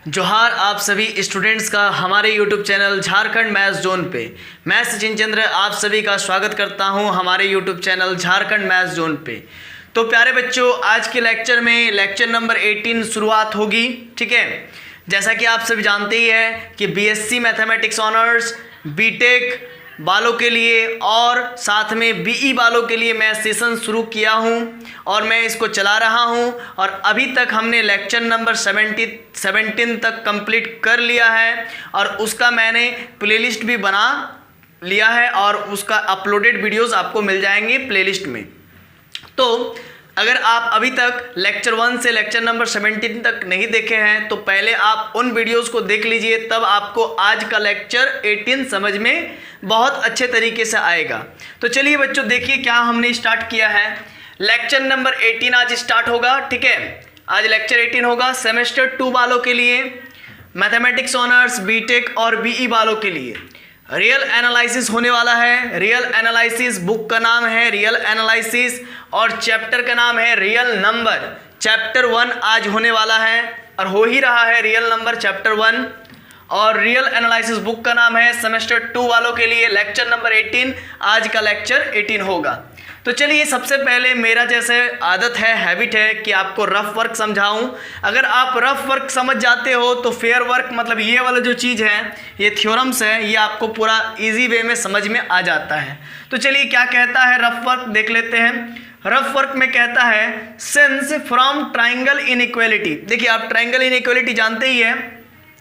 जोहार आप सभी स्टूडेंट्स का हमारे YouTube channel Jharkhand maths zone पे। मैं सचिन चंद्र आप सभी का स्वागत करता हूं हमारे YouTube channel Jharkhand maths zone पे। तो प्यारे बच्चों, आज के लेक्चर में लेक्चर नंबर 18 शुरुआत होगी। ठीक है, जैसा कि आप सभी जानते ही हैं कि बीएससी मैथमेटिक्स ऑनर्स, बीटेक वालों के लिए और साथ में बीई वालों के लिए मैं सेशन शुरू किया हूं और मैं इसको चला रहा हूं। और अभी तक हमने लेक्चर नंबर 17 तक कंप्लीट कर लिया है और उसका मैंने प्लेलिस्ट भी बना लिया है और उसका अपलोडेड वीडियोस आपको मिल जाएंगे प्लेलिस्ट में। तो अगर आप अभी तक लेक्चर 1 से लेक्चर नंबर 17 तक नहीं देखे हैं तो पहले आप उन वीडियोस को देख लीजिए, तब आपको आज का लेक्चर 18 समझ में बहुत अच्छे तरीके से आएगा। तो चलिए बच्चों, देखिए क्या हमने स्टार्ट किया है। लेक्चर नंबर 18 आज स्टार्ट होगा। ठीक है, आज लेक्चर 18 होगा सेमेस्टर 2 वालों के लिए, मैथमेटिक्स ऑनर्स, बीटेक और बीई वालों के लिए। रियल एनालिसिस होने वाला है। रियल एनालिसिस बुक का नाम है रियल एनालिसिस और चैप्टर का नाम है रियल नंबर। चैप्टर 1 आज होने वाला है और हो ही रहा है रियल नंबर चैप्टर 1। और रियल एनालिसिस बुक का नाम है सेमेस्टर 2 वालों के लिए लेक्चर नंबर 18। आज का लेक्चर 18 होगा। तो चलिए, सबसे पहले मेरा जैसे आदत है, हैबिट है कि आपको रफ वर्क समझाऊं। अगर आप रफ वर्क समझ जाते हो तो फेयर वर्क मतलब ये वाला जो चीज़ है, ये थ्योरम्स है, ये आपको पूरा इजी वे में समझ में आ जाता है। तो चलिए क्या कहता है रफ वर्क देख लेते हैं। रफ वर्क में कहता है सिंस फ्रॉम ट्राइंगल इनइक्वालिटी। देखिए, आप ट्राइंगल इनइक्वालिटी जानते ही है,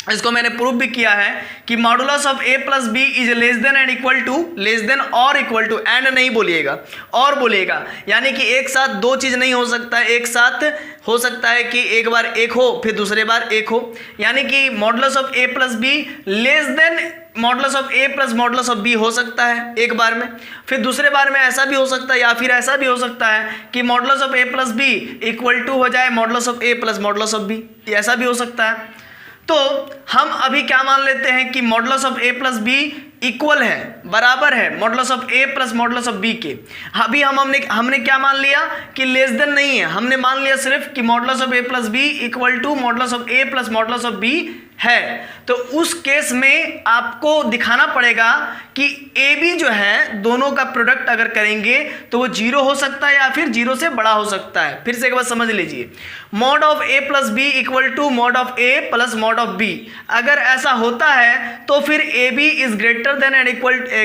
इसको मैंने प्रूव भी किया है कि modulus of a plus b is less than and equal to, less than और इक्वल टू, एंड नहीं बोलिएगा और बोलिएगा, यानी कि एक साथ दो चीज़ नहीं हो सकता है। एक साथ हो सकता है कि एक बार एक हो फिर दूसरे बार एक हो, यानी कि modulus of a plus b less then modulus of a plus modulus of b हो सकता है एक बार में। फिर दूसरे बार में ऐसा भी हो सकता है या फिर ऐसा भी हो सकता है कि modulus of a plus b equal to हो जाए modulus of a plus modulus of b, ऐसा भी हो सकता है। तो हम अभी क्या मान लेते हैं कि modulus of a plus b equal है, बराबर है modulus of a plus modulus of b के। अभी हमने क्या मान लिया कि लेस देन नहीं है, हमने मान लिया सिर्फ कि modulus of a plus b equal to modulus of a plus modulus of b है। तो उस केस में आपको दिखाना पड़ेगा कि ए बी जो है दोनों का प्रोडक्ट अगर करेंगे तो वो 0 हो सकता है या फिर 0 से बड़ा हो सकता है। फिर से एक बार समझ लीजिए, mod of a plus b equal to mod of a plus mod of b। अगर ऐसा होता है तो फिर a b is greater than and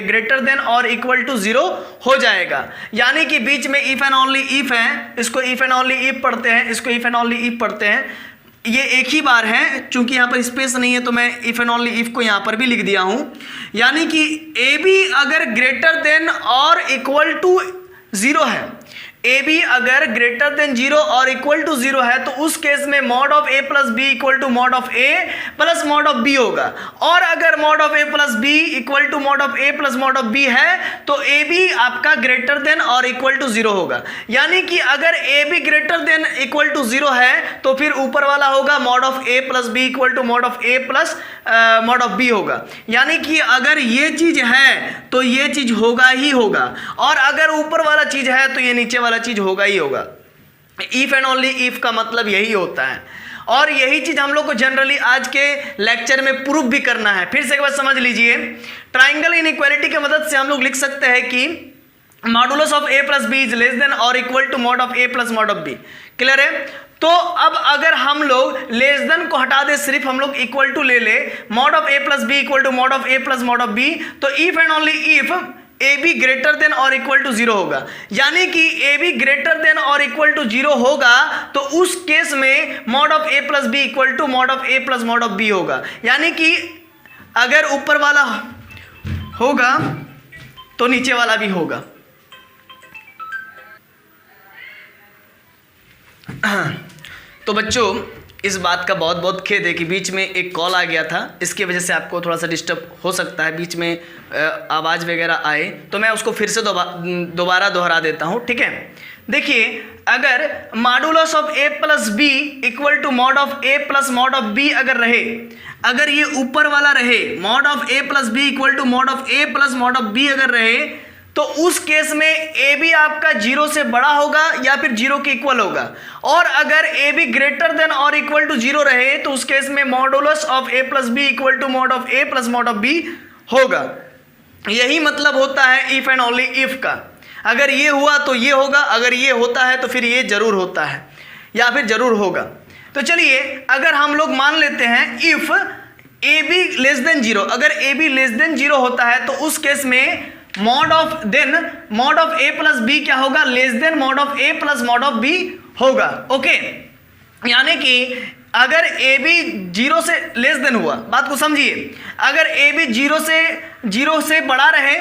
greater than और इक्वल टू 0 हो जाएगा। यानी कि बीच में इफ एंड ओनली इफ है, इसको इफ एंड ओनली इफ पढ़ते हैं, इसको इफ एंड ओनली इफ पढ़ते हैं। ये एक ही बार है, चूंकि यहाँ पर स्पेस नहीं है तो मैं इफ एंड ओनली इफ को यहाँ पर भी लिख दिया हूँ। यानी कि ए बी अगर ग्रेटर देन और इक्वल टू 0 है, ए बी अगर ग्रेटर देन 0 और इक्वल टू 0 है तो उस केस में mod of a plus b equal to mod of a plus mod of b होगा। और अगर mod of a plus b equal to mod of a plus mod of b है तो a b आपका greater than और equal to 0 होगा। यानी कि अगर a b greater than equal to 0 है तो फिर ऊपर वाला होगा mod of a plus b equal to mod of a plus mod of b होगा। यानी कि अगर ये चीज है तो ये चीज होगा ही होगा, और अगर ऊपर वाला चीज है तो ये नीचे वाला चीज होगा ही होगा। इफ एंड ओनली इफ का मतलब यही होता है और यही चीज हम लोग को जनरली आज के लेक्चर में प्रूफ भी करना है। फिर से एक बार समझ लीजिए, ट्राइंगल इनइक्वालिटी की मदद से हम लोग लिख सकते हैं कि modulus of a plus b is less than और equal to mod of a plus mod of b। Clear है? तो अब अगर हम लोग लेस देन को हटा दे, सिर्फ हम लोग इक्वल टू ले ले, mod of a plus b equal to mod of a plus mod of b, तो if and only if a b greater than और इक्वल टू 0 होगा। यानी कि ए बी ग्रेटर देन और इक्वल टू 0 होगा तो उस केस में mod of a plus b equal to mod of a plus mod of b होगा। यानी कि अगर ऊपर वाला होगा तो नीचे वाला भी होगा। तो बच्चों, इस बात का बहुत बहुत खेद है कि बीच में एक कॉल आ गया था, इसकी वजह से आपको थोड़ा सा डिस्टर्ब हो सकता है, बीच में आवाज़ वगैरह आए तो मैं उसको फिर से दोबारा दोहरा देता हूँ। ठीक है, देखिए, अगर modulus of a plus b equal to mod of a plus mod of b अगर रहे, अगर ये ऊपर वाला रहे, mod of a plus b equal to mod of a plus mod of b अगर रहे, तो उस केस में ए बी आपका 0 से बड़ा होगा या फिर 0 के इक्वल होगा। और अगर ए बी ग्रेटर देन और इक्वल टू 0 रहे तो उस केस में modulus of a plus b equal to mod of a plus mod of b होगा। यही मतलब होता है इफ एंड ओनली इफ का। अगर ये हुआ तो ये होगा, अगर ये होता है तो फिर ये जरूर होता है या फिर जरूर होगा। तो चलिए अगर हम लोग मान लेते हैं if a B less then 0, अगर ए बी लेस देन 0 होता है तो उस केस में mod of a plus b क्या होगा, less than mod of a plus mod of b होगा। ओके, यानी कि अगर ए बी 0 से लेस देन हुआ, बात को समझिए, अगर ए बी 0 से बड़ा रहे,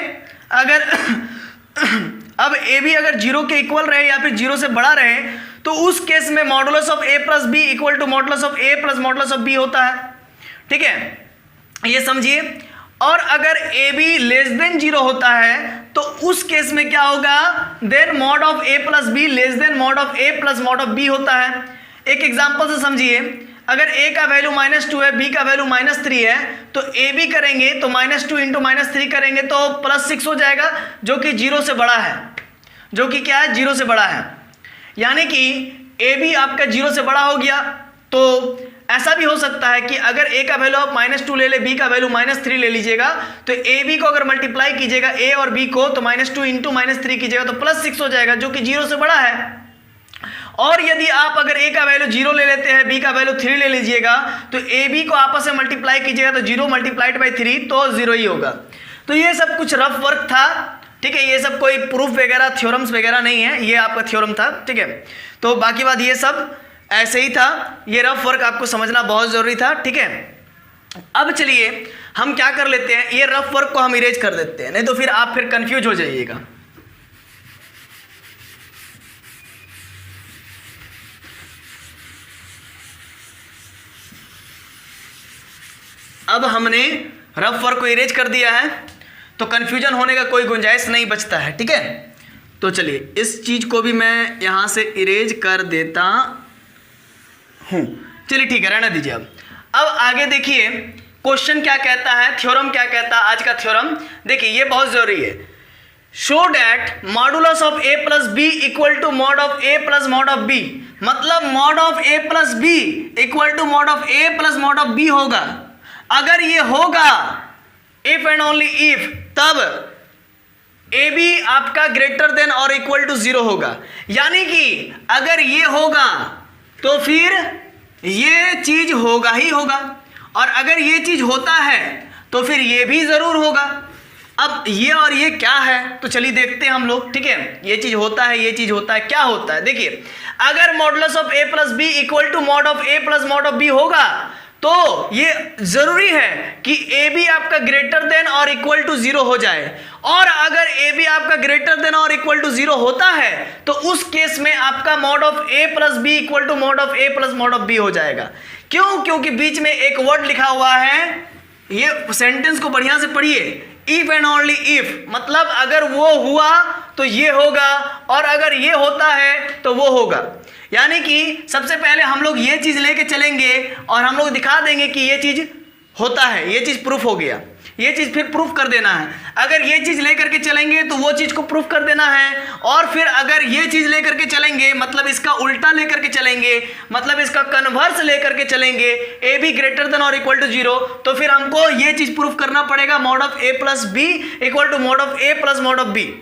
अगर अब ए बी अगर 0 के इक्वल रहे या फिर 0 से बड़ा रहे तो उस केस में modulus of a plus b equal to modulus of a plus modulus of b होता है। ठीक है, ये समझिए। और अगर ए बी लेस देन 0 होता है तो उस केस में क्या होगा, then mod of a plus b less than mod of a plus mod of b होता है। एक एग्जांपल से समझिए, अगर a का वैल्यू -2 है, b का वैल्यू -3 है, तो ए बी करेंगे तो -2 इंटू -3 करेंगे तो +6 हो जाएगा, जो कि 0 से बड़ा है, जो कि क्या है, 0 से बड़ा है। यानी कि ए बी आपका 0 से बड़ा हो गया। तो ऐसा भी हो सकता है कि अगर a का वैल्यू आप -2 ले ले, b का वैल्यू -3 ले लीजिएगा, तो ए बी को अगर मल्टीप्लाई कीजिएगा a और b को तो -2 इंटू -3 कीजिएगा तो +6 हो जाएगा, जो कि 0 से बड़ा है। और यदि आप अगर a का वैल्यू 0 ले लेते हैं, b का वैल्यू 3 ले लीजिएगा, तो a b को आपस में मल्टीप्लाई कीजिएगा तो 0 मल्टीप्लाइड बाई 3 तो 0 ही होगा। तो ये सब कुछ रफ वर्क था। ठीक है, ये सब कोई प्रूफ वगैरह थ्योरम्स वगैरह नहीं है, ये आपका थ्योरम था। ठीक है, तो बाकी बात ये सब ऐसे ही था, ये रफ वर्क आपको समझना बहुत जरूरी था। ठीक है, अब चलिए हम क्या कर लेते हैं, ये रफ वर्क को हम इरेज कर देते हैं, नहीं तो फिर आप फिर कंफ्यूज हो जाइएगा। अब हमने रफ वर्क को इरेज कर दिया है तो कन्फ्यूजन होने का कोई गुंजाइश नहीं बचता है। ठीक है, तो चलिए इस चीज़ को भी मैं यहाँ से इरेज कर देता हूँ। चलिए ठीक है, रहने दीजिए। अब आगे देखिए क्वेश्चन क्या कहता है, थ्योरम क्या कहता है। आज का थ्योरम देखिए, ये बहुत जरूरी है। Show that modulus of a plus b equal to mod of a plus mod of b, मतलब mod of a plus b equal to mod of a plus mod of b होगा। अगर ये होगा इफ एंड ओनली इफ, तब a b आपका greater than और equal to 0 होगा। यानी कि अगर ये होगा तो फिर ये चीज होगा ही होगा, और अगर ये चीज होता है तो फिर ये भी जरूर होगा। अब ये और ये क्या है तो चलिए देखते हैं हम लोग। ठीक है, ये चीज होता है, ये चीज होता है, क्या होता है देखिए। अगर modulus of a plus b equal to mod of a plus mod of b होगा तो ये जरूरी है कि ए बी आपका ग्रेटर देन और इक्वल टू 0 हो जाए। और अगर ए बी आपका ग्रेटर देन और इक्वल टू 0 होता है तो उस केस में आपका mod of a plus b equal to mod of a plus mod of b हो जाएगा। क्यों? क्योंकि बीच में एक वर्ड लिखा हुआ है, ये सेंटेंस को बढ़िया से पढ़िए, इफ एंड ओनली इफ, मतलब अगर वो हुआ तो ये होगा और अगर ये होता है तो वो होगा। यानी कि सबसे पहले हम लोग ये चीज लेके चलेंगे और हम लोग दिखा देंगे कि ये चीज होता है, ये चीज प्रूफ हो गया, ये चीज फिर प्रूफ कर देना है। अगर ये चीज लेकर के चलेंगे तो वो चीज को प्रूफ कर देना है, और फिर अगर ये चीज लेकर के चलेंगे मतलब इसका उल्टा लेकर के चलेंगे, मतलब इसका कन्वर्स लेकर के चलेंगे, ए बी ग्रेटर देन और इक्वल टू 0, तो फिर हमको ये चीज प्रूफ करना पड़ेगा, mod of a plus b equal to mod of a plus mod of b.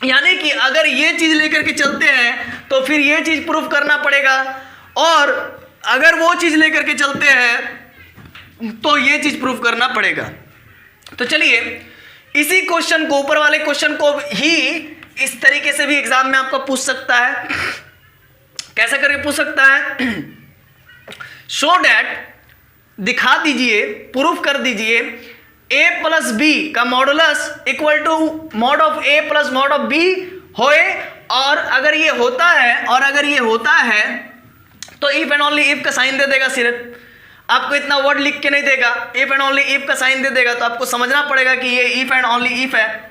यानी कि अगर ये चीज लेकर के चलते हैं तो फिर ये चीज प्रूफ करना पड़ेगा, और अगर वो चीज लेकर के चलते हैं तो ये चीज प्रूफ करना पड़ेगा। तो चलिए इसी क्वेश्चन को, ऊपर वाले क्वेश्चन को ही इस तरीके से भी एग्जाम में आपको पूछ सकता है। कैसे करके पूछ सकता है? शो डैट, दिखा दीजिए, प्रूफ कर दीजिए, ए प्लस बी का modulus equal to mod of a plus mod of b होए, और अगर ये होता है तो इफ एंड ओनली इफ का साइन दे देगा। सिर्फ आपको इतना वर्ड लिख के नहीं देगा, इफ एंड ओनली इफ का साइन दे देगा, तो आपको समझना पड़ेगा कि ये इफ एंड ओनली इफ है।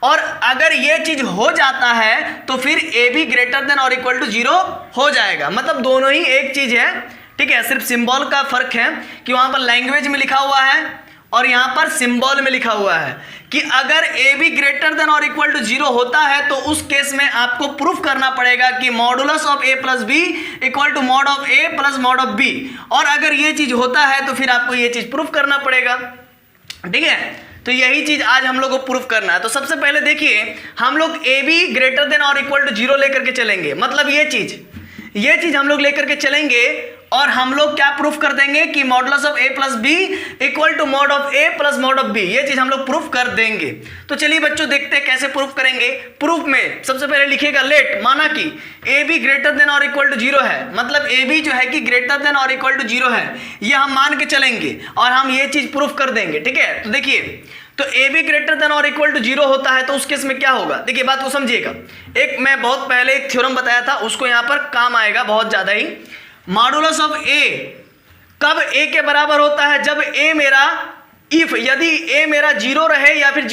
और अगर ये चीज हो जाता है तो फिर ए बी ग्रेटर देन और इक्वल टू 0 हो जाएगा। मतलब दोनों ही एक चीज है। ठीक है, सिर्फ सिंबल का फर्क है कि वहां पर लैंग्वेज में लिखा हुआ है और यहाँ पर सिंबल में लिखा हुआ है कि अगर ए बी ग्रेटर देन और इक्वल टू 0 होता है तो उस केस में आपको प्रूफ करना पड़ेगा कि modulus of a plus b equal to mod of a plus mod of b. और अगर ये चीज होता है तो फिर आपको ये चीज प्रूफ करना पड़ेगा। ठीक है, तो यही चीज आज हम लोग को प्रूफ करना है। तो सबसे पहले देखिए, हम लोग ए बी ग्रेटर देन और इक्वल टू 0 लेकर के चलेंगे, मतलब ये चीज हम लोग लेकर के चलेंगे और हम लोग क्या प्रूफ कर देंगे कि modulus of a plus b equal to mod of a plus mod of b, ये चीज हम लोग प्रूफ कर देंगे। तो चलिए बच्चों देखते हैं कैसे प्रूफ करेंगे। प्रूफ में सबसे पहले लिखिएगा लेट, माना कि ए बी ग्रेटर देन और इक्वल टू 0 है, मतलब ए बी जो है कि ग्रेटर देन और इक्वल टू 0 है, ये हम मान के चलेंगे और हम ये चीज प्रूफ कर देंगे। ठीक है, तो देखिए, तो ए बी ग्रेटर देन और इक्वल टू 0 होता है तो उस केस में क्या होगा, देखिए बात को समझिएगा। एक मैं बहुत पहले एक थ्योरम बताया था, उसको यहाँ पर काम आएगा बहुत ज्यादा ही। मॉडुलस ऑफ ए कब ए के बराबर होता है, जब ए मेरा इफ यदि ए मेरा 0 रहे या फिर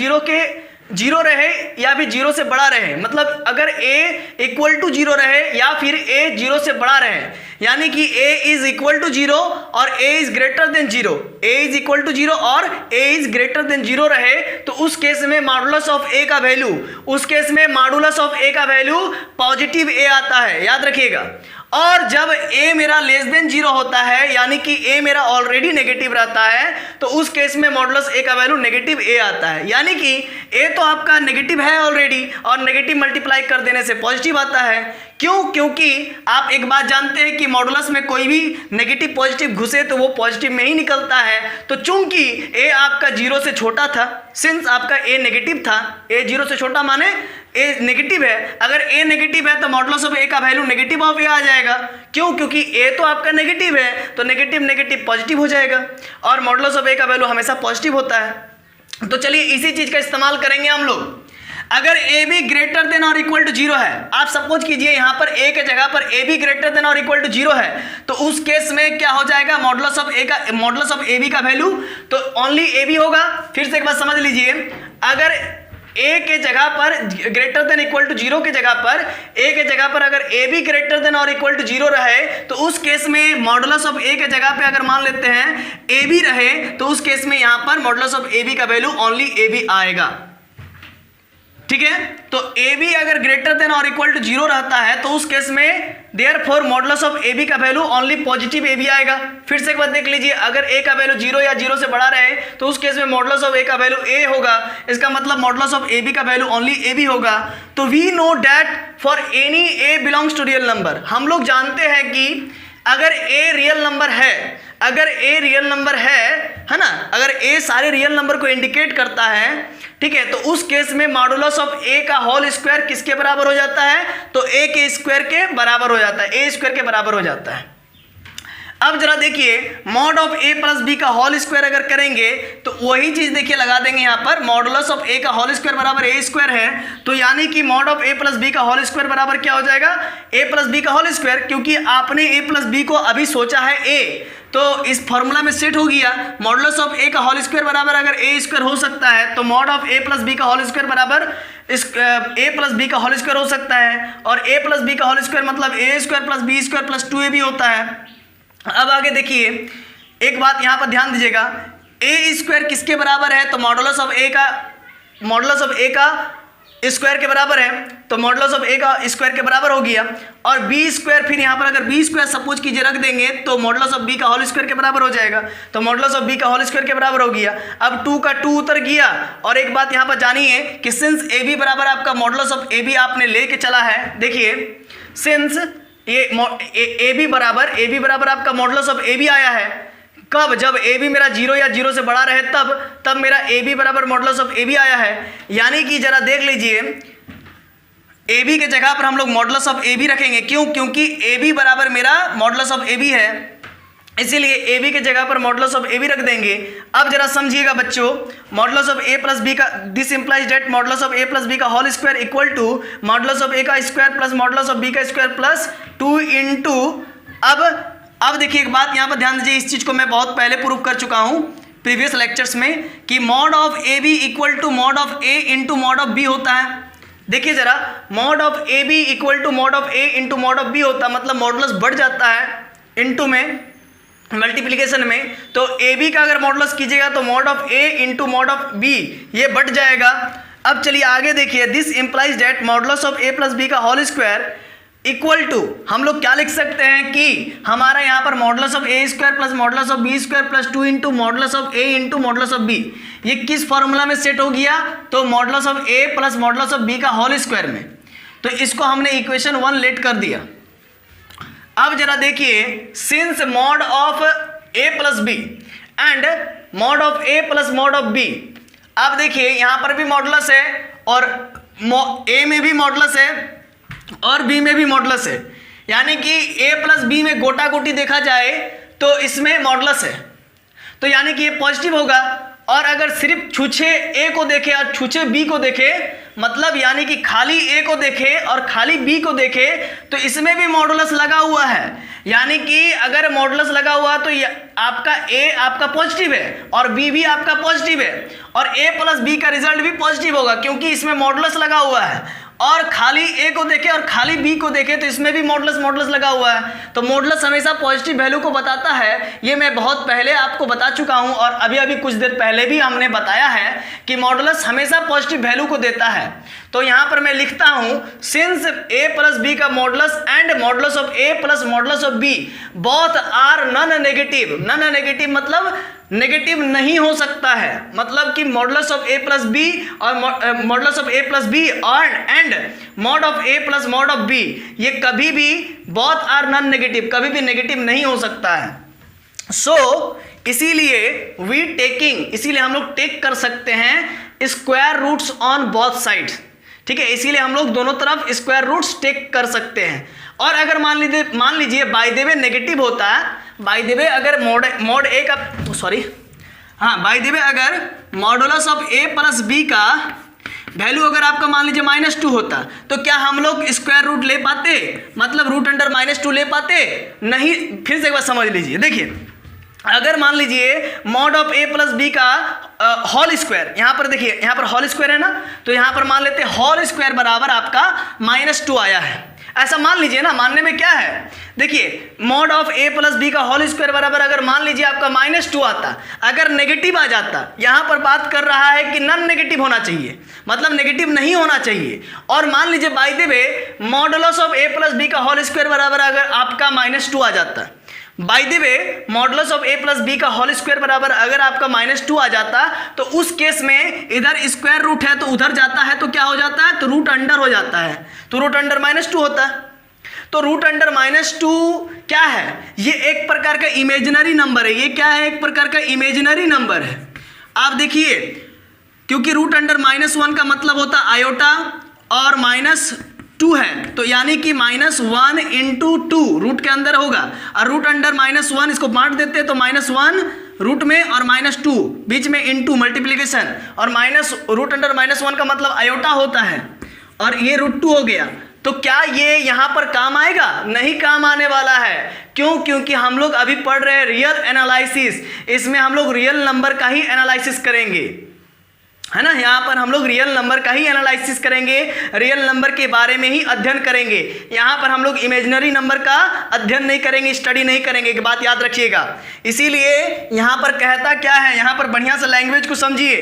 0 रहे या फिर 0 से बड़ा रहे, मतलब अगर ए इक्वल टू 0 रहे या फिर ए 0 से बड़ा रहे, यानी कि ए इज इक्वल टू 0 और a is greater than 0, a is equal to 0 और ए इज ग्रेटर देन 0 रहे, तो उस केस में मॉडुलस ऑफ ए का वैल्यू, उस केस में मॉडुलस ऑफ ए का वैल्यू पॉजिटिव ए आता है, याद रखिएगा। और जब a मेरा लेस देन 0 होता है, यानी कि a मेरा ऑलरेडी नेगेटिव रहता है, तो उस केस में मॉडुलस a का वैल्यू नेगेटिव a आता है, यानी कि a तो आपका नेगेटिव है ऑलरेडी और नेगेटिव मल्टीप्लाई कर देने से पॉजिटिव आता है। क्यों? क्योंकि आप एक बात जानते हैं कि मॉडुलस में कोई भी नेगेटिव पॉजिटिव घुसे तो वो पॉजिटिव में ही निकलता है। तो चूंकि a आपका 0 से छोटा था, सिंस आपका a नेगेटिव था, a 0 से छोटा माने a नेगेटिव है, अगर a नेगेटिव है तो मॉडुलस ऑफ a का वैल्यू नेगेटिव ऑफ a आ जाएगा। क्यों? क्योंकि a तो आपका नेगेटिव है, तो नेगेटिव नेगेटिव पॉजिटिव हो जाएगा और मॉडुलस ऑफ a का वैल्यू हमेशा पॉजिटिव होता है। तो चलिए इसी चीज का इस्तेमाल करेंगे हम लोग। अगर ए बी ग्रेटर देन और इक्वल टू 0 है, आप सपोज कीजिए यहाँ पर ए के जगह पर ए बी ग्रेटर देन और इक्वल टू 0 है, तो उस केस में क्या हो जाएगा, मॉडुलस ऑफ ए बी का वैल्यू तो ओनली ए बी होगा। फिर से एक बात समझ लीजिए, अगर ए के जगह पर ग्रेटर देन इक्वल टू 0 के जगह पर ए के जगह पर अगर ए बी ग्रेटर देन और इक्वल टू 0 रहे, तो उस केस में मॉडुलस ऑफ ए के जगह पे अगर मान लेते हैं ए बी रहे, तो उस केस में यहाँ पर मॉडुलस ऑफ ए बी का वैल्यू ओनली ए बी आएगा। ठीक है, तो ए बी अगर ग्रेटर देन और इक्वल टू 0 रहता है तो उस केस में therefore modulus of a b का value only positive a b आएगा। फिर से एक बार देख लीजिए, अगर ए का वैल्यू 0 या 0 से बड़ा रहे तो उस केस में मॉडुलस ऑफ ए का वैल्यू ए होगा, इसका मतलब मॉडुलस ऑफ ए बी का वैल्यू ओनली ए बी होगा। तो we know that for any a belongs to real number, हम लोग जानते हैं कि अगर ए रियल नंबर है, अगर ए रियल नंबर है ना, अगर ए सारे रियल नंबर को इंडिकेट करता है, ठीक है, तो उस केस में मॉडुलस ऑफ ए का होल स्क्वायर किसके बराबर हो जाता है, तो ए के स्क्वायर के बराबर हो जाता है, ए स्क्वायर के बराबर हो जाता है। अब जरा देखिए, mod of a plus b का होल स्क्वायर अगर करेंगे तो वही चीज देखिए लगा देंगे यहाँ पर, मॉडुलस ऑफ ए का होल स्क्वायर बराबर ए स्क्वायर है, तो यानी कि mod of a plus b का होल स्क्वायर बराबर क्या हो जाएगा, ए प्लस बी का होल स्क्वायर। क्योंकि आपने ए प्लस बी को अभी सोचा है ए, तो इस फॉर्मूला में सेट हो गया, मॉडुलस ऑफ ए का होल स्क्वायर बराबर अगर ए स्क्वायर हो सकता है तो mod of a plus b का होल स्क्वायर बराबर इस ए प्लस बी का होल स्क्वायर हो सकता है, और ए प्लस बी का होल स्क्वायर मतलब a square plus b square plus 2ab होता है। अब आगे देखिए, एक बात यहाँ पर ध्यान दीजिएगा, ए स्क्वायर किसके बराबर है, तो मॉडुलस ऑफ ए का स्क्वायर के बराबर है, तो मॉडुलस ऑफ ए का स्क्वायर के बराबर हो गया, और बी स्क्वायर फिर यहाँ पर अगर बी स्क्वायर सपोज कीजिए रख देंगे तो मॉडुलस ऑफ बी का होल स्क्वायर के बराबर हो जाएगा, तो मॉडुलस ऑफ बी का होल स्क्वायर के बराबर हो गया। अब 2 का 2 उतर गया, और एक बात यहाँ पर जानिए कि सिंस ए बी बराबर आपका मॉडुलस ऑफ ए बी आपने लेके चला है, देखिए सिंस ये ए बी बराबर आपका मॉडुलस ऑफ ए बी आया है, कब, जब ए बी मेरा 0 या 0 से बड़ा रहे तब मेरा ए बी बराबर मॉडुलस ऑफ ए बी आया है। यानी कि जरा देख लीजिए, ए बी के जगह पर हम लोग मॉडुलस ऑफ ए बी रखेंगे, क्यों, क्योंकि ए बी बराबर मेरा मॉडुलस ऑफ ए बी है, इसीलिए ए बी के जगह पर मॉडुलस ऑफ ए बी रख देंगे। अब जरा समझिएगा बच्चों, modulus of a plus b का, this implies that modulus of a plus b का whole square equal to modulus of a का square plus modulus of b का स्क्वायर प्लस 2 इंटू, अब देखिए एक बात यहाँ पर ध्यान दीजिए, इस चीज को मैं बहुत पहले प्रूव कर चुका हूँ प्रीवियस लेक्चर्स में कि mod of a b equal to mod of a into mod of b होता है। देखिए जरा, mod of a b equal to mod of a into mod of b होता है, मतलब मॉडुलस बढ़ जाता है इंटू में, मल्टीप्लिकेशन में, तो ए बी का अगर मॉडुलस कीजिएगा तो mod of a into mod of b ये बढ़ जाएगा। अब चलिए आगे देखिए, this implies that modulus of a plus b का होल स्क्वायर इक्वल टू, हम लोग क्या लिख सकते हैं कि हमारा यहाँ पर modulus of a square plus modulus of b square plus 2 into modulus of a into modulus of b, ये किस फॉर्मूला में सेट हो गया, तो modulus of a plus modulus of b का होल स्क्वायर में। तो इसको हमने इक्वेशन 1 लेट कर दिया। अब जरा देखिए, since mod of a plus b and mod of a plus mod of b, अब देखिए यहां पर भी मॉडुलस है और ए में भी मॉडुलस है और बी में भी मॉडुलस है, यानी कि ए प्लस बी में गोटा गोटी देखा जाए तो इसमें मॉडुलस है, तो यानी कि ये पॉजिटिव होगा। और अगर सिर्फ छूछे ए को देखे और छूछे बी को देखे, मतलब यानी कि खाली ए को देखे और खाली बी को देखे, तो इसमें भी मॉडुलस लगा हुआ है, यानी कि अगर मॉडुलस लगा हुआ तो आपका ए आपका पॉजिटिव है और बी भी आपका पॉजिटिव है और ए प्लस बी का रिजल्ट भी पॉजिटिव होगा क्योंकि इसमें मॉडुलस लगा हुआ है। और खाली ए को देखे और खाली बी को देखे तो इसमें भी मॉडुलस लगा हुआ है। तो मॉडुलस हमेशा पॉजिटिव वैल्यू को बताता है, ये मैं बहुत पहले आपको बता चुका हूं और अभी कुछ देर पहले भी हमने बताया है कि मॉडुलस हमेशा पॉजिटिव वैल्यू को देता है। तो यहां पर मैं लिखता हूं, सिंस ए प्लस बी का modulus and modulus of a plus modulus of b both are non negative. Non negative मतलब नेगेटिव नहीं हो सकता है, मतलब कि modulus of a plus b और modulus of a plus b और and mod of a plus mod of b, ये कभी भी बोथ आर नॉन नेगेटिव, कभी भी नेगेटिव नहीं हो सकता है। सो इसीलिए इसीलिए हम लोग टेक कर सकते हैं square roots on both sides, ठीक है, इसीलिए हम लोग दोनों तरफ स्क्वायर रूट्स टेक कर सकते हैं। और अगर मान लीजिए बाय द वे नेगेटिव होता है, बाय द वे अगर मॉड ए का बाय द वे अगर modulus of a plus b का वैल्यू अगर आपका मान लीजिए -2 होता, तो क्या हम लोग स्क्वायर रूट ले पाते, मतलब रूट अंडर -2 ले पाते? नहीं। फिर से एक बार समझ लीजिए, देखिए अगर मान लीजिए mod of a plus b का होल स्क्वायर, यहाँ पर देखिए यहाँ पर होल स्क्वायर है ना, तो यहाँ पर मान लेते हैं होल स्क्वायर बराबर आपका -2 आया है, ऐसा मान लीजिए ना। मानने में क्या है, देखिए mod of a plus b का होल स्क्वायर बराबर अगर मान लीजिए आपका -2 आता, अगर नेगेटिव आ जाता, यहाँ पर बात कर रहा है कि नॉन नेगेटिव होना चाहिए, मतलब नेगेटिव नहीं होना चाहिए। और मान लीजिए by the way modulus of a plus b का होल स्क्वायर बराबर अगर आपका -2 आ जाता, by the way modulus of a plus b का होल स्क्वायर बराबर अगर आपका -2 आ जाता, तो उस केस में इधर स्क्वायर रूट है तो उधर जाता है तो क्या हो जाता है, तो रूट अंडर हो जाता है, तो रूट अंडर -2 होता है। तो रूट अंडर -2 क्या है, ये एक प्रकार का इमेजिनरी नंबर है, ये क्या है, एक प्रकार का इमेजिनरी नंबर है। आप देखिए, क्योंकि रूट अंडर -1 का मतलब होता है आयोटा और -2 है, तो यानी कि -1 इंटू 2 रूट के अंदर होगा, और रूट अंडर -1 इसको बांट देते हैं तो -1 रूट में और -2 बीच में इंटू मल्टीप्लीकेशन, और रूट अंडर -1 का मतलब आयोटा होता है और ये √2 हो गया। तो क्या ये यहाँ पर काम आएगा? नहीं काम आने वाला है। क्यों? क्योंकि हम लोग अभी पढ़ रहे हैं रियल एनालिसिस, इसमें हम लोग रियल नंबर का ही एनालिसिस करेंगे, है ना। यहाँ पर हम लोग रियल नंबर का ही एनालिसिस करेंगे, रियल नंबर के बारे में ही अध्ययन करेंगे। यहाँ पर हम लोग इमेजिनरी नंबर का अध्ययन नहीं करेंगे, स्टडी नहीं करेंगे, कि बात याद रखिएगा। इसीलिए यहाँ पर कहता क्या है, यहाँ पर बढ़िया से लैंग्वेज को समझिए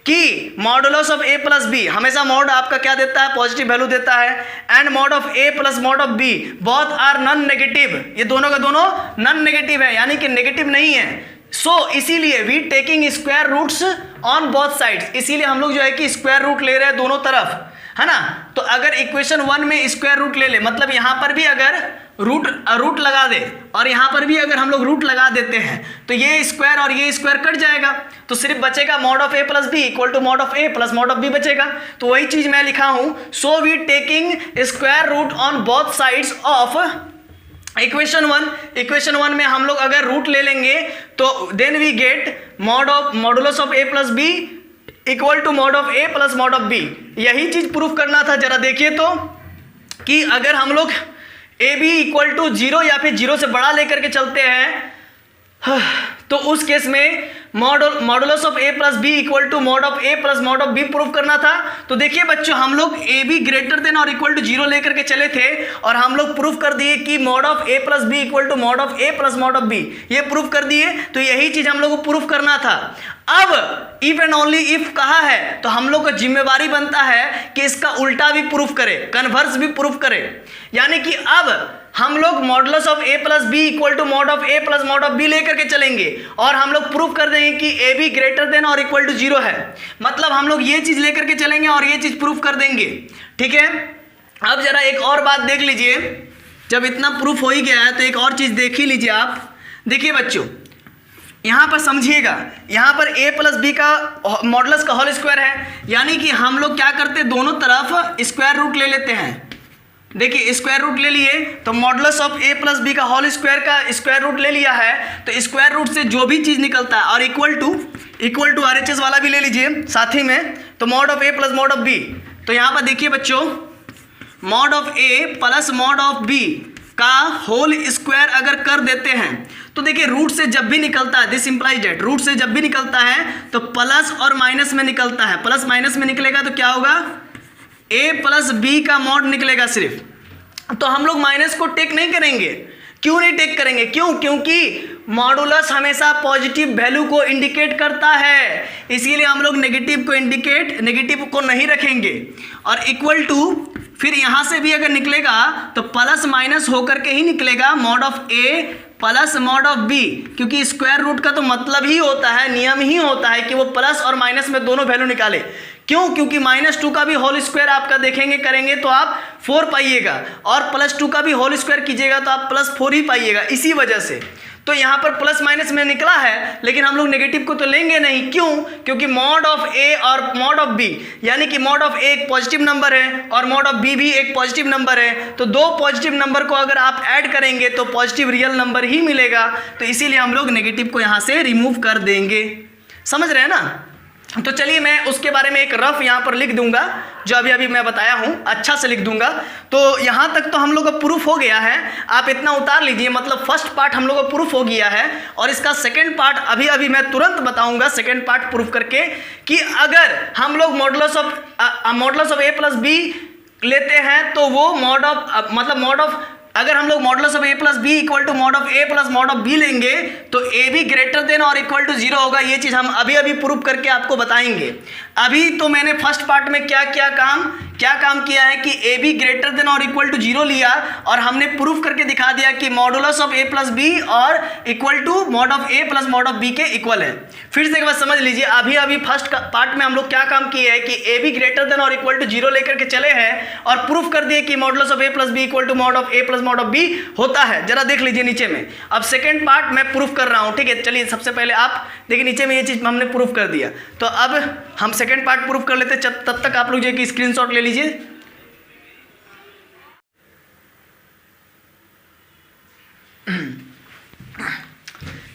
कि modulus of a plus b, हमेशा मॉड आपका क्या देता है, पॉजिटिव वैल्यू देता है, and mod of a plus mod of b both are non negative, ये दोनों का दोनों नॉन नेगेटिव है, यानी कि नेगेटिव नहीं है। इसीलिए we taking square roots on both sides, इसीलिए हम लोग जो है कि स्क्वायर रूट ले रहे हैं दोनों तरफ, है ना। तो अगर इक्वेशन 1 में स्क्वायर रूट ले ले, मतलब यहाँ पर भी अगर रूट लगा दे और यहाँ पर भी अगर हम लोग रूट लगा देते हैं तो ये स्क्वायर और ये स्क्वायर कट जाएगा, तो सिर्फ बचेगा mod of a plus b equal to mod of a plus mod of b बचेगा। तो वही चीज मैं लिखा हूं, so we taking square root on both sides of equation 1 में हम लोग अगर रूट ले लेंगे तो then we get modulus of a plus b equal to mod of a plus mod of b. यही चीज प्रूफ करना था। जरा देखिए तो कि अगर हम लोग ए बी इक्वल टू 0 या फिर 0 से बड़ा लेकर के चलते हैं तो उस केस में modulus of a plus b equal to mod of a plus mod of b prove करना था। तो देखिए बच्चों, हम लोग ए बी ग्रेटर देन और इक्वल टू 0 लेकर के चले थे और हम लोग प्रूव कर दिए कि mod of a plus b equal to mod of a plus mod of b, ये प्रूव कर दिए। तो यही चीज हम लोग को प्रूव करना था। अब इफ एंड ओनली इफ कहा है तो हम लोग का जिम्मेवारी बनता है कि इसका उल्टा भी प्रूफ करे, कन्वर्स भी प्रूफ करे। यानी कि अब हम लोग modulus of a plus b equal to mod of a plus mod of b लेकर के चलेंगे और हम लोग प्रूफ कर देंगे कि ए बी ग्रेटर देन और इक्वल टू 0 है। मतलब हम लोग ये चीज लेकर के चलेंगे और ये चीज प्रूफ कर देंगे। ठीक है, अब जरा एक और बात देख लीजिए। जब इतना प्रूफ हो ही गया है तो एक और चीज देख ही लीजिए आप। देखिए बच्चों, यहां पर समझिएगा, यहां पर a प्लस बी का मॉडुलस का होल स्क्वायर है। यानी कि हम लोग क्या करते हैं, दोनों तरफ स्क्वायर रूट ले लेते हैं। देखिए स्क्वायर रूट ले लिए तो modulus of a plus b का होल स्क्वायर का स्क्वायर रूट ले लिया है। तो स्क्वायर रूट से जो भी चीज निकलता है और इक्वल टू RHS वाला भी ले लीजिए साथ ही में। तो mod of a plus mod of b, तो यहाँ पर देखिए बच्चों, mod of a plus mod of b का होल स्क्वायर अगर कर देते हैं तो देखिए रूट से जब भी निकलता है, दिस इंप्लाइज दैट रूट से जब भी निकलता है तो प्लस और माइनस में निकलता है। प्लस माइनस में निकलेगा तो क्या होगा, a प्लस बी का मॉड निकलेगा सिर्फ। तो हम लोग माइनस को टेक नहीं करेंगे। क्यों नहीं टेक करेंगे? क्योंकि मॉडुलस हमेशा पॉजिटिव वैल्यू को इंडिकेट करता है, इसीलिए हम लोग नेगेटिव को नहीं रखेंगे। और इक्वल टू फिर यहां से भी अगर निकलेगा तो प्लस माइनस होकर के ही निकलेगा, mod of a plus mod of b. क्योंकि स्क्वायर रूट का तो मतलब ही होता है, नियम ही होता है कि वो प्लस और माइनस में दोनों वैल्यू निकाले। क्यों? क्योंकि -2 का भी होल स्क्वायर आपका देखेंगे करेंगे तो आप 4 पाइएगा और +2 का भी होल स्क्वायर कीजिएगा तो आप +4 ही पाइएगा। इसी वजह से तो यहाँ पर प्लस माइनस में निकला है, लेकिन हम लोग नेगेटिव को तो लेंगे नहीं। क्यों? क्योंकि मॉड ऑफ ए और मॉड ऑफ बी, यानी कि मॉड ऑफ ए एक पॉजिटिव नंबर है और मॉड ऑफ बी भी एक पॉजिटिव नंबर है। तो दो पॉजिटिव नंबर को अगर आप ऐड करेंगे तो पॉजिटिव रियल नंबर ही मिलेगा। तो इसीलिए हम लोग नेगेटिव को यहाँ से रिमूव कर देंगे। समझ रहे हैं ना? तो चलिए मैं उसके बारे में एक रफ यहाँ पर लिख दूंगा, जो अभी मैं बताया हूँ अच्छा से लिख दूंगा। तो यहाँ तक तो हम लोग का प्रूफ हो गया है, आप इतना उतार लीजिए। मतलब फर्स्ट पार्ट हम लोग का प्रूफ हो गया है और इसका सेकंड पार्ट अभी मैं तुरंत बताऊंगा, सेकंड पार्ट प्रूफ करके, कि अगर हम लोग modulus of a plus b लेते हैं तो वो अगर हम लोग modulus of a plus b equal to mod of a plus mod of b लेंगे तो ए बी ग्रेटर देन और इक्वल टू 0 होगा। ये चीज हम अभी प्रूफ करके आपको बताएंगे। अभी तो मैंने फर्स्ट पार्ट में क्या काम किया है कि ए बी ग्रेटर देन और इक्वल टू 0 लिया और हमने प्रूफ करके दिखा दिया कि modulus of a plus b और equal to mod of a plus mod of b के इक्वल है। फिर से एक बार समझ लीजिए, अभी फर्स्ट पार्ट में हम लोग क्या काम किए हैं कि ए बी ग्रेटर देन और इक्वल टू 0 लेकर के चले हैं और प्रूफ कर दिए कि modulus of a plus b equal to mod of a plus mod of b होता है। जरा देख लीजिए नीचे में। अब सेकंड पार्ट मैं प्रूफ कर रहा हूं। ठीक है, चलिए सबसे पहले आप देखिए नीचे में ये चीज हमने प्रूफ कर दिया। तो अब हम सेकंड पार्ट प्रूफ कर लेते हैं। तब तक आप लोग जो कि स्क्रीनशॉट ले लीजिए।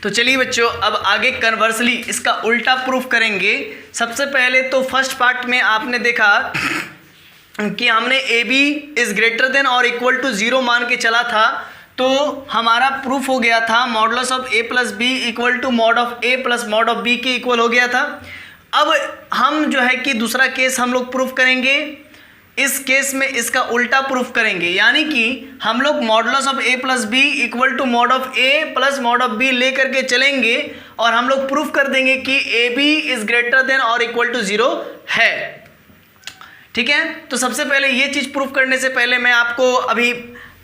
तो चलिए बच्चों, अब आगे कन्वर्सली इसका उल्टा प्रूफ करेंगे। सबसे पहले तो फर्स्ट पार्ट में आपने देखा कि हमने a b is greater than और इक्वल टू 0 मान के चला था, तो हमारा प्रूफ हो गया था modulus of a plus b equal to mod of a plus mod of b के इक्वल हो गया था। अब हम जो है कि दूसरा केस हम लोग प्रूफ करेंगे। इस केस में इसका उल्टा प्रूफ करेंगे, यानी कि हम लोग modulus of a plus b equal to mod of a plus mod of b ले करके चलेंगे और हम लोग प्रूफ कर देंगे कि a b is greater than और इक्वल टू 0 है। ठीक है, तो सबसे पहले ये चीज़ प्रूफ करने से पहले मैं आपको अभी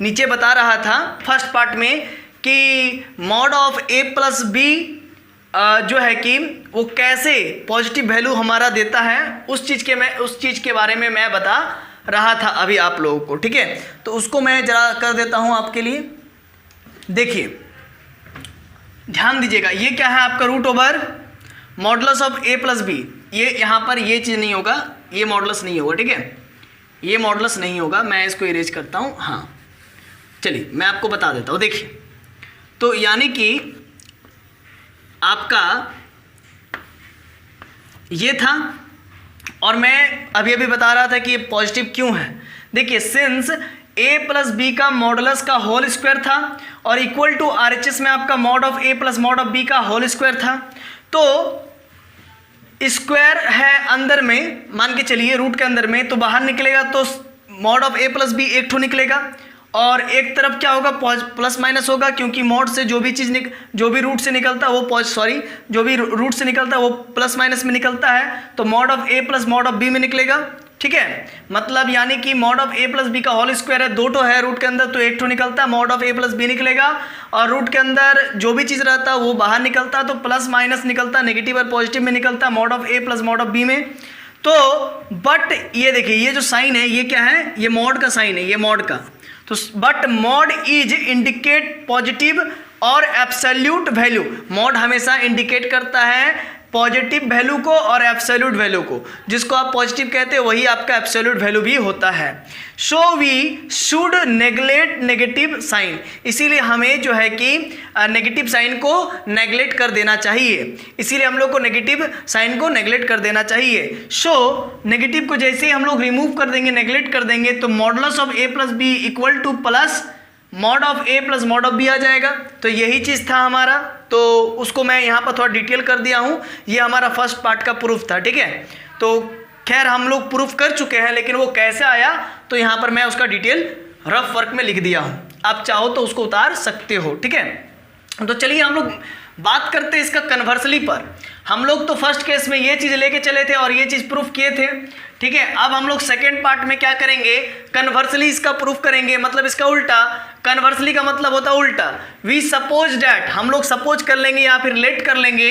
नीचे बता रहा था फर्स्ट पार्ट में कि mod of a plus b जो है कि वो कैसे पॉजिटिव वैल्यू हमारा देता है, उस चीज़ के बारे में मैं बता रहा था अभी आप लोगों को। ठीक है, तो उसको मैं जरा कर देता हूँ आपके लिए। देखिए ध्यान दीजिएगा, ये क्या है आपका root over modulus of a plus b. ये यहाँ पर ये चीज़ नहीं होगा, ये मॉडुलस नहीं होगा। ठीक है, ये मॉडुलस नहीं होगा, मैं इसको इरेज करता हूँ। हाँ चलिए मैं आपको बता देता हूँ। देखिए, तो यानी कि आपका ये था और मैं अभी बता रहा था कि ये पॉजिटिव क्यों है। देखिए सिंस ए प्लस बी का मॉडुलस का होल स्क्वायर था और इक्वल टू RHS में आपका mod of a plus mod of b का होल स्क्वायर था, तो स्क्वायर है अंदर में, मान के चलिए रूट के अंदर में, तो बाहर निकलेगा तो mod of a plus b एक ठो निकलेगा, और एक तरफ क्या होगा, प्लस माइनस होगा, क्योंकि मॉड से जो भी चीज़ जो भी रूट से निकलता है वो जो भी रूट से निकलता है वो प्लस माइनस में निकलता है, तो mod of a plus mod of b में निकलेगा। ठीक है, मतलब यानी कि mod of a plus b का होल स्क्वायर है, दो ठो है रूट के अंदर तो एक ठो निकलता है, mod of a plus b निकलेगा, और रूट के अंदर जो भी चीज़ रहता है वो बाहर निकलता है, तो प्लस माइनस निकलता है, नेगेटिव और पॉजिटिव में निकलता है mod of a plus mod of b में। तो बट ये देखिए, ये जो साइन है ये क्या है, ये मॉड का साइन है, ये मॉड का। तो but mod is indicate positive और एब्सोल्यूट वैल्यू, मॉड हमेशा इंडिकेट करता है पॉजिटिव वैल्यू को और एब्सोल्यूट वैल्यू को, जिसको आप पॉजिटिव कहते हैं वही आपका एब्सोल्यूट वैल्यू भी होता है। So we should neglect negative sign, इसीलिए हमें जो है कि नेगेटिव साइन को नेग्लेक्ट कर देना चाहिए, इसीलिए हम लोग को नेगेटिव साइन को नेग्लेक्ट कर देना चाहिए। सो नेगेटिव को जैसे ही हम लोग रिमूव कर देंगे, नेग्लेक्ट कर देंगे, तो modulus of a plus b equal to plus mod of a plus mod of b आ जाएगा। तो यही चीज़ था हमारा, तो उसको मैं यहाँ पर थोड़ा डिटेल कर दिया हूँ, ये हमारा फर्स्ट पार्ट का प्रूफ था। ठीक है, तो खैर हम लोग प्रूफ कर चुके हैं, लेकिन वो कैसे आया तो यहाँ पर मैं उसका डिटेल रफ वर्क में लिख दिया हूँ, आप चाहो तो उसको उतार सकते हो। ठीक है, तो चलिए हम लोग बात करते हैं इसका कन्वर्सली पर। हम लोग तो फर्स्ट केस में ये चीज़ लेके चले थे और ये चीज़ प्रूफ किए थे। ठीक है, अब हम लोग सेकेंड पार्ट में क्या करेंगे, कन्वर्सली इसका प्रूफ करेंगे, मतलब इसका उल्टा। कन्वर्सली का मतलब होता है उल्टा। वी सपोज डैट, हम लोग सपोज कर लेंगे या फिर लेट कर लेंगे,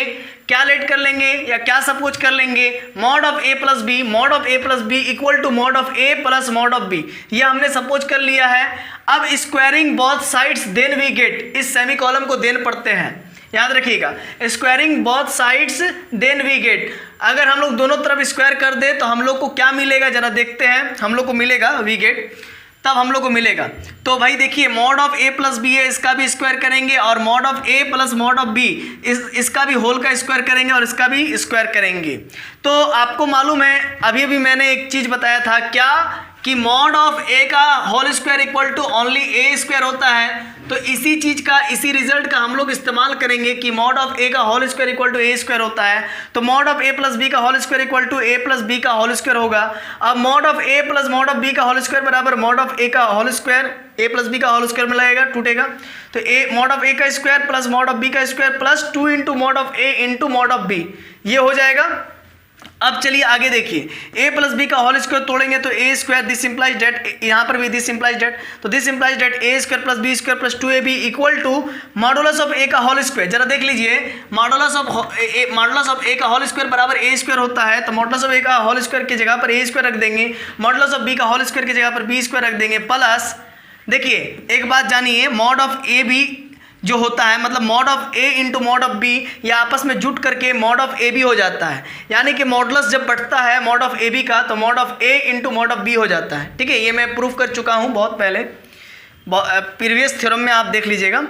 क्या लेट कर लेंगे या क्या सपोज कर लेंगे, mod of a plus b, mod of a plus b equal to mod of a plus mod of b, ये हमने सपोज कर लिया है। अब squaring both sides then we get, इस सेमी कॉलम को देन पढ़ते हैं, याद रखिएगा, squaring both sides then we get. अगर हम लोग दोनों तरफ स्क्वायर कर दे तो हम लोग को क्या मिलेगा, जरा देखते हैं, हम लोग को मिलेगा वी गेट, तब हम लोग को मिलेगा। तो भाई देखिए, mod of a plus b है, इसका भी स्क्वायर करेंगे, और mod of a plus mod of b, इसका भी होल का स्क्वायर करेंगे और इसका भी स्क्वायर करेंगे। तो आपको मालूम है, अभी अभी मैंने एक चीज़ बताया था, क्या कि मॉड ऑफ ए का whole square equal to only a square होता है। तो इसी चीज़ का, इसी रिजल्ट का हम लोग इस्तेमाल करेंगे कि मॉड ऑफ ए का whole square equal to a square होता है, तो mod of a plus b का whole square equal to a plus b का होल स्क्वायर होगा। अब mod of a plus mod of b का होल स्क्वायर बराबर मॉड ऑफ ए का whole square, a plus b का whole square में लगेगा, टूटेगा, तो ए मॉड ऑफ ए का square plus mod of b का square plus 2 into mod of a into mod of b, ये हो जाएगा। अब चलिए आगे देखिए, a प्लस बी का होल स्क्वायर तोड़ेंगे तो a square, this implies that, यहाँ पर भी दिस इंप्लाइज डेट, तो this implies that a square plus b square plus 2ab equal to modulus of a का होल स्क्वायर। जरा देख लीजिए, मॉडुलस ऑफ a का होल स्क्वायर बराबर a स्क्वायर होता है, तो मॉडुलस ऑफ a का होल स्क्वायर की जगह पर a स्क्वायर रख देंगे, मॉडुलस ऑफ b का होल स्क्वायर की जगह पर b स्क्वायर रख देंगे, प्लस देखिए एक बात जानिए, मॉड ऑफ a भी जो होता है, मतलब mod of a into mod of b, या आपस में जुट करके मॉड ऑफ ए बी हो जाता है, यानी कि मॉडुलस जब बढ़ता है मॉड ऑफ ए बी का तो mod of a into mod of b हो जाता है। ठीक है, ये मैं प्रूफ कर चुका हूँ बहुत पहले, प्रीवियस थ्योरम में आप देख लीजिएगा,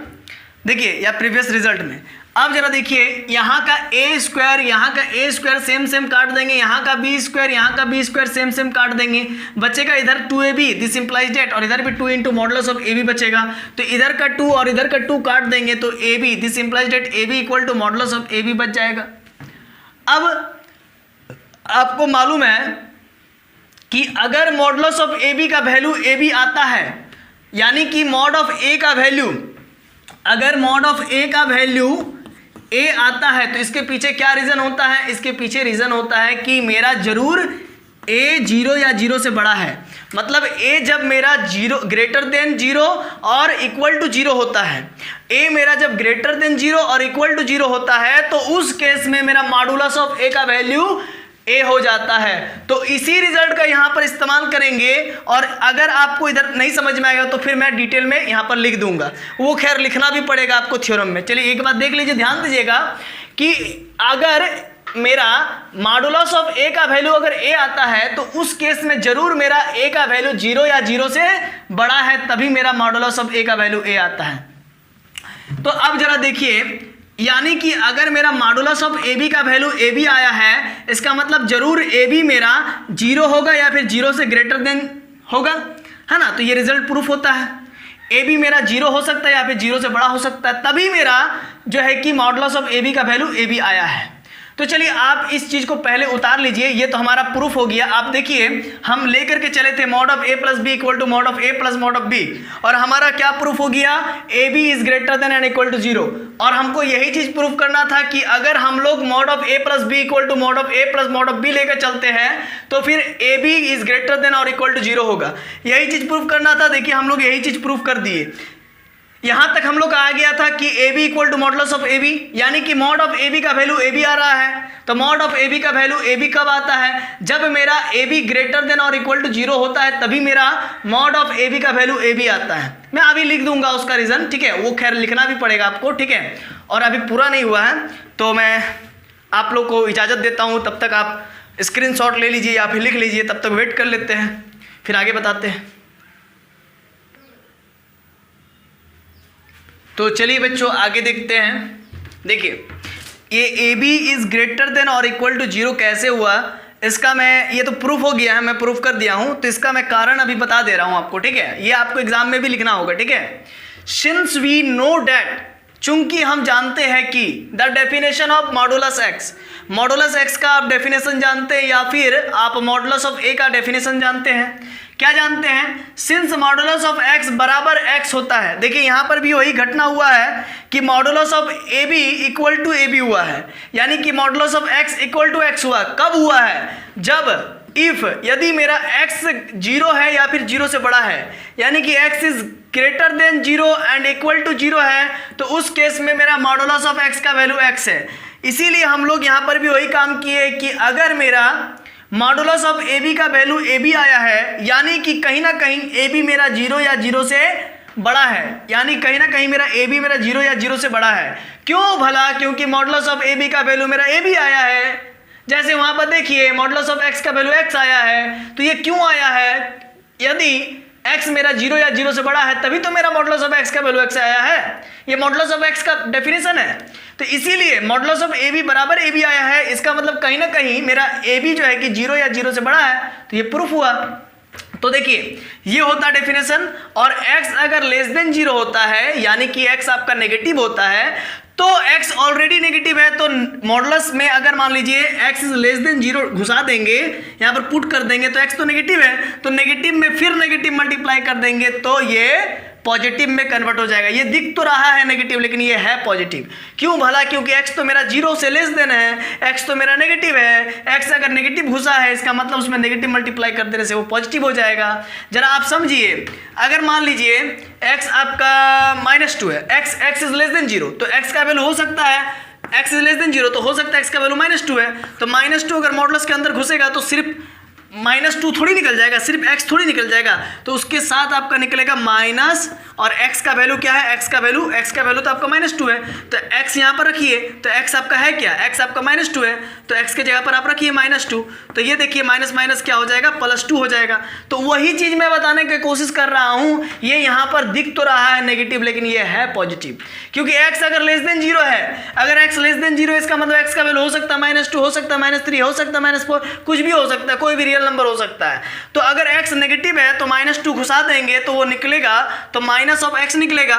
देखिए, या प्रीवियस रिजल्ट में। अब जरा देखिए, यहाँ का ए स्क्वायर, यहाँ का ए स्क्वायर सेम सेम काट देंगे, यहाँ का बी स्क्वायर, यहाँ का बी स्क्वायर सेम सेम काट देंगे, बचेगा इधर 2ab, दिस इंप्लाइज डेट, और इधर भी 2 into modulus of a b बचेगा, तो इधर का 2 और इधर का 2 काट देंगे, तो a b, this implies that a b equal to modulus of a b बच जाएगा। अब आपको मालूम है कि अगर मॉडुलस ऑफ ए बी का वैल्यू ए बी आता है, यानी कि मॉड ऑफ ए का वैल्यू, अगर मॉड ऑफ ए का वैल्यू ए आता है तो इसके पीछे क्या रीज़न होता है, इसके पीछे रीज़न होता है कि मेरा जरूर ए 0 या 0 से बड़ा है, मतलब ए जब मेरा 0 ग्रेटर देन 0 और इक्वल टू 0 होता है, ए मेरा जब ग्रेटर देन 0 और इक्वल टू 0 होता है तो उस केस में मेरा मॉडुलस ऑफ ए का वैल्यू ए हो जाता है। तो इसी रिजल्ट का यहाँ पर इस्तेमाल करेंगे, और अगर आपको इधर नहीं समझ में आएगा तो फिर मैं डिटेल में यहाँ पर लिख दूंगा, वो खैर लिखना भी पड़ेगा आपको थ्योरम में। चलिए एक बात देख लीजिए, ध्यान दीजिएगा कि अगर मेरा मॉडुलस ऑफ ए का वैल्यू अगर ए आता है तो उस केस में जरूर मेरा ए का वैल्यू 0 या 0 से बड़ा है, तभी मेरा मॉडुलस ऑफ ए का वैल्यू ए आता है। तो अब जरा देखिए, यानी कि अगर मेरा मॉडुलस ऑफ ए बी का वैल्यू ए बी आया है, इसका मतलब जरूर ए बी मेरा 0 होगा या फिर 0 से ग्रेटर देन होगा, है ना। तो ये रिजल्ट प्रूफ होता है, ए बी मेरा 0 हो सकता है या फिर 0 से बड़ा हो सकता है, तभी मेरा जो है कि मॉडुलस ऑफ ए बी का वैल्यू ए बी आया है। तो चलिए आप इस चीज को पहले उतार लीजिए, ये तो हमारा प्रूफ हो गया। आप देखिए हम लेकर के चले थे mod of a plus b equal to mod of a plus mod of b, और हमारा क्या प्रूफ हो गया, a b is greater than and equal to 0। और हमको यही चीज प्रूफ करना था कि अगर हम लोग mod of a plus b equal to mod of a plus mod of b लेकर चलते हैं तो फिर a b is greater than और इक्वल टू 0 होगा। यही चीज प्रूफ करना था। देखिए हम लोग यही चीज प्रूफ कर दिए। यहां तक हम लोग आ गया था कि a b equal to modulus of a b, यानी कि मॉड ऑफ ए बी का वैल्यू ए बी आ रहा है। तो मॉड ऑफ ए बी का वैल्यू ए बी कब आता है, जब मेरा ए बी ग्रेटर देन और इक्वल टू 0 होता है, तभी मेरा मॉड ऑफ ए बी का वैल्यू ए बी आता है। मैं अभी लिख दूंगा उसका रीजन, ठीक है, वो खैर लिखना भी पड़ेगा आपको, ठीक है, और अभी पूरा नहीं हुआ है तो मैं आप लोग को इजाजत देता हूं। तब तक आप स्क्रीनशॉट ले लीजिए या फिर लिख लीजिए, तब तक वेट कर लेते हैं, फिर आगे बताते हैं। तो चलिए बच्चों आगे देखते हैं। देखिए ये a b is greater than और इक्वल टू 0 कैसे हुआ, इसका मैं, ये तो प्रूफ हो गया है, मैं प्रूफ कर दिया हूं, तो इसका मैं कारण अभी बता दे रहा हूं आपको, ठीक है। ये आपको एग्जाम में भी लिखना होगा, ठीक है। सिंस वी नो डैट, चूंकि हम जानते हैं कि the definition of modulus x, modulus x का आप डेफिनेशन जानते हैं या फिर आप मॉडुलस ऑफ ए का डेफिनेशन जानते हैं। क्या जानते हैं, सिंस मॉडुलस ऑफ एक्स बराबर एक्स होता है। देखिए यहां पर भी वही घटना हुआ है कि modulus of a b equal to a b हुआ है, यानी कि modulus of x equal to x हुआ। कब हुआ है, जब इफ यदि मेरा x 0 है या फिर 0 से बड़ा है, यानी कि x is greater than 0 and equal to 0 है, तो उस केस में मेरा मॉडुलस ऑफ x का वैल्यू x है। इसीलिए हम लोग यहाँ पर भी वही काम किए कि अगर मेरा मॉडुलस ऑफ ए बी का वैल्यू ए बी आया है, यानी कि कहीं ना कहीं ए बी मेरा 0 या 0 से बड़ा है, यानी कहीं ना कहीं मेरा ए बी मेरा 0 या 0 से बड़ा है। क्यों भला, क्योंकि मॉडुलस ऑफ ए बी का वैल्यू मेरा ए बी आया है। जैसे वहां पर देखिए मॉडुलस ऑफ एक्स का वैल्यू एक्स आया है, तो ये क्यों आया है, यदि x मेरा 0 या 0 से बड़ा है तभी तो मेरा मॉडुलस ऑफ x का वैल्यू x आया है। ये मॉडुलस ऑफ x का डेफिनेशन है, तो इसीलिए मॉडुलस ऑफ ए बी बराबर ए बी आया है। इसका मतलब कहीं ना कहीं मेरा ए बी जो है कि 0 या 0 से बड़ा है, तो ये प्रूफ हुआ। तो देखिए ये होता डेफिनेशन, और x अगर लेस देन 0 होता है, यानी कि x आपका नेगेटिव होता है, तो x ऑलरेडी नेगेटिव है, तो मॉडुलस में अगर मान लीजिए x इज लेस देन 0 घुसा देंगे, यहाँ पर पुट कर देंगे, तो x तो नेगेटिव है, तो नेगेटिव में फिर नेगेटिव मल्टीप्लाई कर देंगे तो ये पॉजिटिव में कन्वर्ट हो जाएगा। ये दिख तो रहा है नेगेटिव, लेकिन ये है पॉजिटिव। क्यों भला, क्योंकि x तो मेरा 0 से लेस देन है, x तो मेरा नेगेटिव है, x अगर नेगेटिव घुसा है इसका मतलब उसमें नेगेटिव मल्टीप्लाई कर देने से वो पॉजिटिव हो जाएगा। जरा आप समझिए, अगर मान लीजिए x आपका -2 है, x इज लेस देन 0, तो x का वैल्यू हो सकता है, x इज लेस देन 0 तो हो सकता है x का वैल्यू -2 है, तो -2 अगर मॉडुलस के अंदर घुसेगा तो सिर्फ -2 थोड़ी निकल जाएगा, सिर्फ x थोड़ी निकल जाएगा, तो उसके साथ आपका निकलेगा माइनस, और x का वैल्यू क्या है, x का वैल्यू तो आपका -2 है, तो x यहाँ पर रखिए, तो x आपका है क्या, x आपका -2 है, तो x के जगह पर आप रखिए -2, तो ये देखिए माइनस माइनस क्या हो जाएगा, +2 हो जाएगा। तो वही चीज़ मैं बताने की कोशिश कर रहा हूँ, ये यहाँ पर दिख तो रहा है नेगेटिव, लेकिन ये है पॉजिटिव, क्योंकि x अगर लेस देन 0 है, अगर x लेस देन 0 इसका मतलब x का वैल्यू हो सकता है -2, हो सकता है -3, हो सकता है -4, कुछ भी हो सकता है, कोई भी रियल नंबर हो सकता है। तो अगर x नेगेटिव है तो -2 घुसा देंगे तो वो निकलेगा, तो माइनस ऑफ x निकलेगा,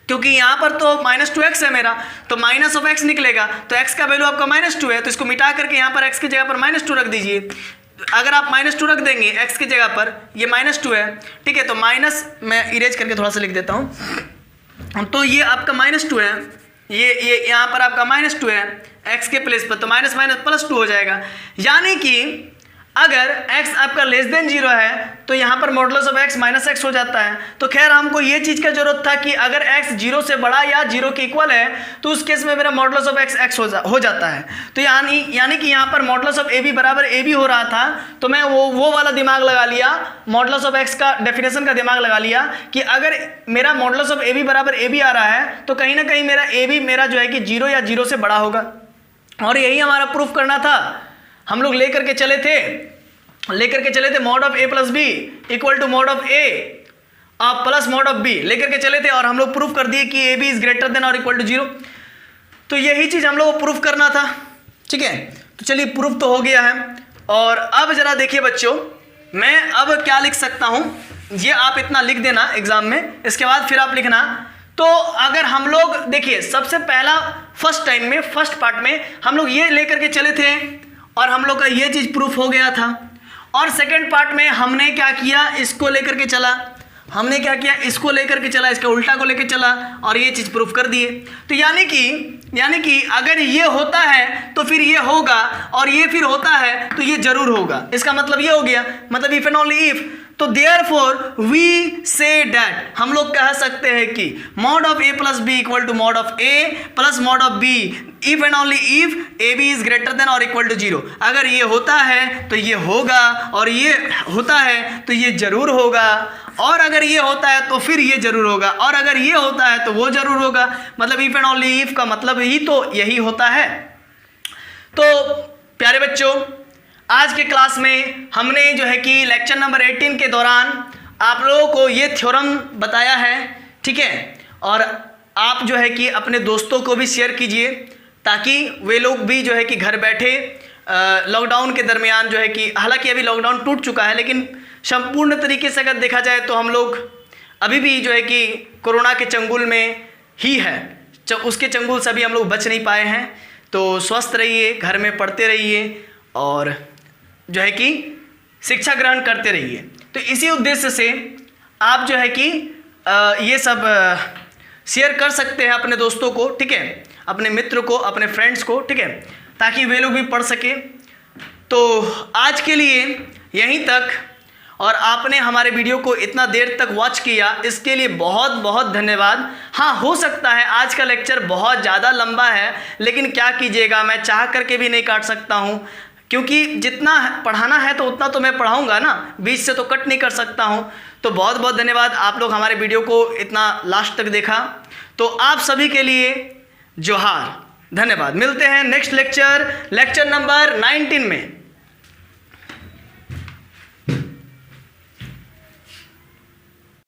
क्योंकि यहाँ पर तो -2x है मेरा, तो माइनस ऑफ x निकलेगा, तो x का वैल्यू आपका -2 है, तो इसको मिटा करके यहाँ पर x की जगह पर -2 रख दीजिए। अगर आप -2 रख देंगे x की जगह पर, ये -2 है, ठीक है, तो माइनस मैं इरेज करके थोड़ा सा लिख देता हूँ, तो ये आपका -2 है, ये यहाँ पर आपका -2 है x के प्लेस पर, तो माइनस माइनस +2 हो जाएगा। यानी कि अगर x आपका लेस देन 0 है तो यहाँ पर मॉडुलस ऑफ x -x हो जाता है। तो खैर हमको ये चीज़ का जरूरत था कि अगर x 0 से बड़ा या 0 के इक्वल है तो उस केस में मेरा मॉडुलस ऑफ x हो जाता है। तो यानी कि यहाँ पर मॉडुलस ऑफ ab बराबर ab हो रहा था, तो मैं वो वाला दिमाग लगा लिया, मॉडुलस ऑफ x का डेफिनेशन का दिमाग लगा लिया कि अगर मेरा मॉडुलस ऑफ ab बराबर ab आ रहा है तो कहीं ना कहीं मेरा ab मेरा जो है कि 0 या 0 से बड़ा होगा, और यही हमारा प्रूफ करना था। हम लोग लेकर के चले थे mod of a plus b equal to mod of a plus mod of b लेकर के चले थे, और हम लोग प्रूफ कर दिए कि a b is greater than और इक्वल टू 0। तो यही चीज हम लोग को प्रूफ करना था, ठीक है। तो चलिए प्रूफ तो हो गया है, और अब जरा देखिए बच्चों, मैं अब क्या लिख सकता हूं, ये आप इतना लिख देना एग्जाम में, इसके बाद फिर आप लिखना तो अगर हम लोग देखिए, सबसे पहला फर्स्ट पार्ट में हम लोग ये लेकर के चले थे और हम लोग का ये चीज़ प्रूफ हो गया था। और सेकेंड पार्ट में हमने क्या किया, इसको लेकर के चला, इसको लेकर के चला, इसके उल्टा को लेकर चला और ये चीज़ प्रूफ कर दिए। तो यानी कि अगर ये होता है तो फिर ये होगा, और ये फिर होता है तो ये जरूर होगा। इसका मतलब ये हो गया, मतलब इफ एंड ओनली इफ। तो देयरफॉर वी से डैट, हम लोग कह सकते हैं कि mod of a plus b equal to mod of a plus mod of b if and only if a b is greater than और equal to 0। अगर ये होता है तो ये होगा, और ये होता है तो ये जरूर होगा, और अगर ये होता है तो फिर ये जरूर होगा, और अगर ये होता है तो वो जरूर होगा। मतलब इफ एंड ओनली इफ का मतलब ही तो यही होता है। तो प्यारे बच्चों, आज के क्लास में हमने जो है कि लेक्चर नंबर 18 के दौरान आप लोगों को ये थ्योरम बताया है, ठीक है। और आप जो है कि अपने दोस्तों को भी शेयर कीजिए, ताकि वे लोग भी जो है कि घर बैठे लॉकडाउन के दरमियान जो है कि, हालांकि अभी लॉकडाउन टूट चुका है, लेकिन संपूर्ण तरीके से अगर देखा जाए तो हम लोग अभी भी जो है कि कोरोना के चंगुल में ही है, उसके चंगुल से अभी हम लोग बच नहीं पाए हैं। तो स्वस्थ रहिए, घर में पढ़ते रहिए और जो है कि शिक्षा ग्रहण करते रहिए। तो इसी उद्देश्य से आप जो है कि ये सब शेयर कर सकते हैं अपने दोस्तों को, ठीक है, अपने मित्र को, अपने फ्रेंड्स को, ठीक है, ताकि वे लोग भी पढ़ सके। तो आज के लिए यहीं तक, और आपने हमारे वीडियो को इतना देर तक वॉच किया, इसके लिए बहुत बहुत धन्यवाद। हाँ, हो सकता है आज का लेक्चर बहुत ज़्यादा लंबा है, लेकिन क्या कीजिएगा, मैं चाह करके भी नहीं काट सकता हूँ, क्योंकि जितना पढ़ाना है तो उतना तो मैं पढ़ाऊँगा ना, बीच से तो कट नहीं कर सकता हूँ। तो बहुत बहुत धन्यवाद, आप लोग हमारे वीडियो को इतना लास्ट तक देखा। तो आप सभी के लिए जोहार, धन्यवाद। मिलते हैं नेक्स्ट लेक्चर नंबर 19 में।